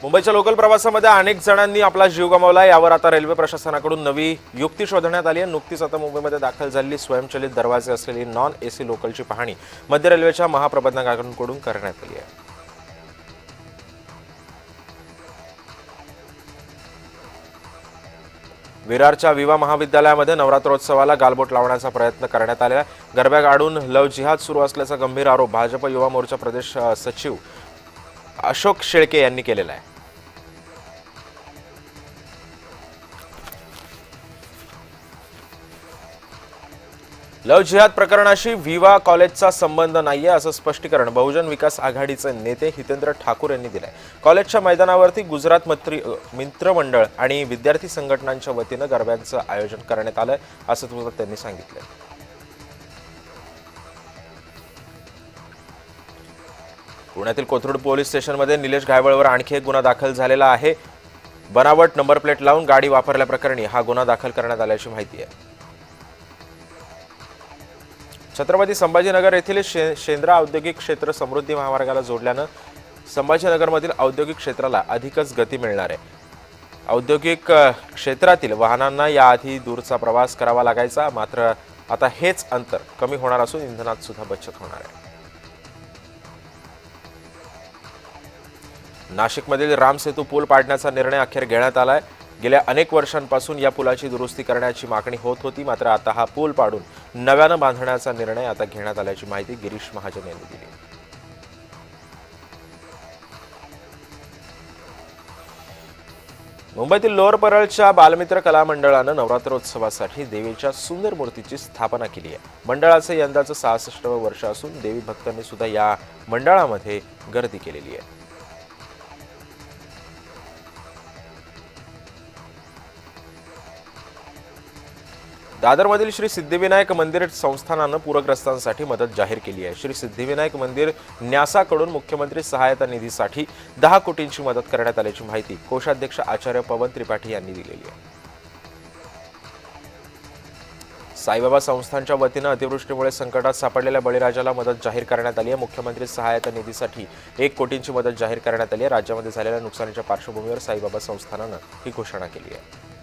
मुंबईच्या लोकल प्रवासामध्ये अनेक जणांनी आपला जीव गमावला। यावर आता रेल्वे प्रशासनाकडून नवी युक्ती शोधण्यात आली आहे। नुकतीच आता मुंबईमध्ये दाखल झालेली स्वयंचलित दरवाजे असलेली नॉन एसी लोकलची पाहणी मध्य रेल्वेच्या महाप्रबंधकांकडून करण्यात आली आहे। विरारच्या विवा महाविद्यालयामध्ये नवरात्रोत्सवाला गालबोट लावण्याचा प्रयत्न करण्यात आला आहे। गरब्यात आडून लव जिहाद सुरू असल्याचा गंभीर आरोप भाजप युवा मोर्चा प्रदेश सचिव अशोक शेळके यांनी केलेला आहे। लव जिहाद प्रकरणाशी विवा कॉलेजचा संबंध नाहीये असं स्पष्टीकरण बहुजन विकास आघाडीचे नेते हितेंद्र ठाकूर यांनी दिलंय। कॉलेजच्या मैदानावरती गुजरात मित्रमंडळ आणि विद्यार्थी संघटनांच्या वतीनं गरब्यांचं आयोजन करण्यात आलंय असं सुद्धा त्यांनी सांगितलंय। पुण्यातील कोथरूड पोलीस स्टेशनमध्ये निलेश घायवळवर आणखी एक गुन्हा दाखल झालेला आहे। बनावट नंबर प्लेट लावून गाडी वापरल्याप्रकरणी हा गुन्हा दाखल करण्यात आल्याची माहिती आहे। छत्रपती संभाजीनगर येथील शेंद्रा औद्योगिक क्षेत्र समृद्धी महामार्गाला जोडल्यानं संभाजीनगरमधील औद्योगिक क्षेत्राला अधिकच गती मिळणार आहे। औद्योगिक क्षेत्रातील वाहनांना याआधी दूरचा प्रवास करावा लागायचा, मात्र आता हेच अंतर कमी होणार असून इंधनात सुद्धा बचत होणार आहे। नाशिकमधील रामसेतू पूल पाडण्याचा निर्णय अखेर घेण्यात आलाय। गेल्या अनेक वर्षांपासून या पुलाची दुरुस्ती करण्याची मागणी होत होती, मात्र आता हा पूल पाडून नव्यानं बांधण्याचा निर्णय आता घेण्यात आल्याची माहिती गिरीश महाजन यांनी दिली। मुंबईतील लोअर परळच्या बालमित्र कला मंडळानं नवरात्रोत्सवासाठी देवीच्या सुंदर मूर्तीची स्थापना केली आहे। मंडळाचं यंदाचं 66वं वर्ष असून देवी भक्तांनी सुद्धा या मंडळामध्ये गर्दी केलेली आहे। दादरमधील श्री सिद्धिविनायक मंदिर संस्थानानं पूरग्रस्तांसाठी मदत जाहीर केली आहे। श्री सिद्धिविनायक मंदिर न्यासाकडून मुख्यमंत्री सहायता निधीसाठी 10 कोटींची मदत करण्यात आल्याची माहिती कोषाध्यक्ष आचार्य पवन त्रिपाठी यांनी दिलेली आहे। साईबाबा संस्थानच्या वतीनं अतिवृष्टीमुळे संकटात सापडलेल्या बळीराजाला मदत जाहीर करण्यात आली आहे। मुख्यमंत्री सहायता निधीसाठी 1 कोटींची मदत जाहीर करण्यात आली आहे। राज्यामध्ये झालेल्या नुकसानीच्या पार्श्वभूमीवर साईबाबा संस्थानानं ही घोषणा केली आहे।